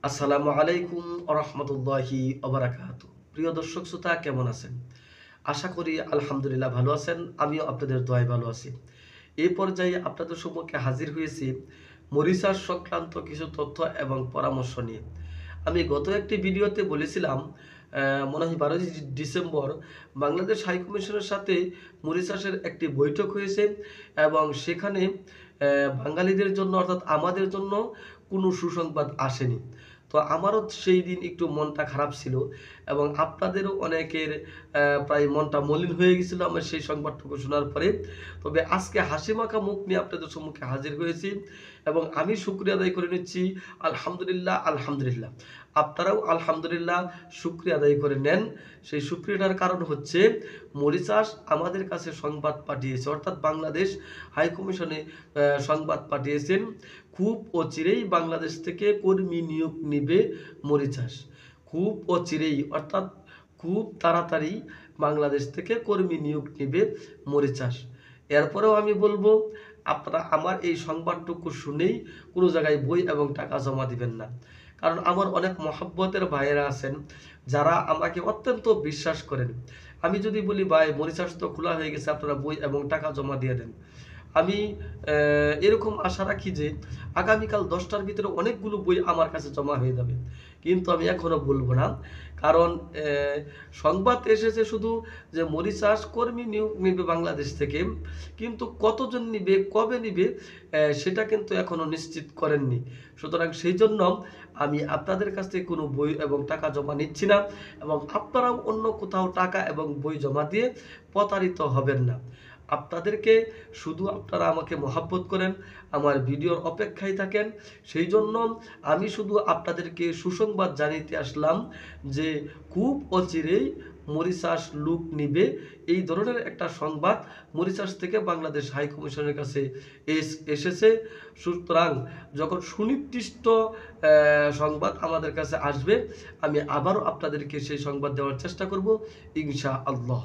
আসসালামু আলাইকুম রহমতুল্লাহি ওবারাকাতু। প্রিয় দর্শক শ্রোতা, কেমন আছেন? আশা করি আলহামদুলিল্লাহ ভালো আছেন। আমিও আপনাদের দোয়ায় ভালো আছি। এই পর্যায়ে আপনাদের সম্মুখে হাজির হয়েছি মরিচাষ সংক্রান্ত কিছু তথ্য এবং পরামর্শ নিয়ে। আমি গত একটি ভিডিওতে বলেছিলাম, মনে হয় 12ই ডিসেম্বর বাংলাদেশ হাইকমিশনের সাথে মরিচাষের একটি বৈঠক হয়েছে এবং সেখানে বাঙালিদের জন্য অর্থাৎ আমাদের জন্য কোনো সুসংবাদ আসেনি। তো আমারও সেই দিন একটু মনটা খারাপ ছিল এবং আপনাদেরও অনেকের প্রায় মনটা মলিন হয়ে গেছিল আমার সেই সংবাদটুকু শোনার পরে। তবে আজকে হাসিমাখা মুখ নিয়ে আপনাদের সম্মুখে হাজির হয়েছি এবং আমি শুকরিয়া আদায় করে নিচ্ছি। আলহামদুলিল্লাহ, আলহামদুলিল্লাহ। আপনারাও আলহামদুলিল্লাহ শুকরিয়া আদায় করে নেন। সেই শুকরিয়াটার কারণ হচ্ছে মরিচাষ আমাদের কাছে সংবাদ পাঠিয়েছে, অর্থাৎ বাংলাদেশ হাইকমিশনে সংবাদ পাঠিয়েছেন খুব অচিরেই বাংলাদেশ থেকে কর্মী নিয়োগ নিবে মরিচাষ। খুব অচিরেই অর্থাৎ খুব তাড়াতাড়ি বাংলাদেশ থেকে কর্মী নিয়োগ নিবে মরিচাষ। এরপরেও আমি বলবো, আপনারা আমার এই সংবাদটুকু শুনেই কোনো জায়গায় বই এবং টাকা জমা দিবেন না। কারণ আমার অনেক মহব্বতের ভাইয়েরা আছেন যারা আমাকে অত্যন্ত বিশ্বাস করেন। আমি যদি বলি ভাই মরিচাষ তো খোলা হয়ে গেছে, আপনারা বই এবং টাকা জমা দিয়ে দেন, আমি এরকম আশা রাখি যে আগামীকাল 10টার ভিতরে অনেকগুলো বই আমার কাছে জমা হয়ে যাবে। কিন্তু আমি এখনো বলবো না, কারণ সংবাদ এসেছে শুধু যে মরিচাষ কর্মী নিয়োগ নিবে বাংলাদেশ থেকে, কিন্তু কতজন নিবে, কবে নিবে সেটা কিন্তু এখনো নিশ্চিত করেননি। সুতরাং সেই জন্য আমি আপনাদের কাছ থেকে কোনো বই এবং টাকা জমা নিচ্ছি না এবং আপনারাও অন্য কোথাও টাকা এবং বই জমা দিয়ে প্রতারিত হবেন না। আপনাদেরকে শুধু আপনারা আমাকে মহাব্বত করেন, আমার ভিডিওর অপেক্ষায় থাকেন, সেই জন্য আমি শুধু আপনাদেরকে সুসংবাদ জানাতে আসলাম যে খুব অচিরেই মরিচাষ লোক নিবে, এই ধরনের একটা সংবাদ মরিচাষ থেকে বাংলাদেশ হাইকমিশনের কাছে এসেছে। সুতরাং যখন সুনির্দিষ্ট সংবাদ আমাদের কাছে আসবে, আমি আবারও আপনাদেরকে সেই সংবাদ দেওয়ার চেষ্টা করব ইনশাআল্লাহ।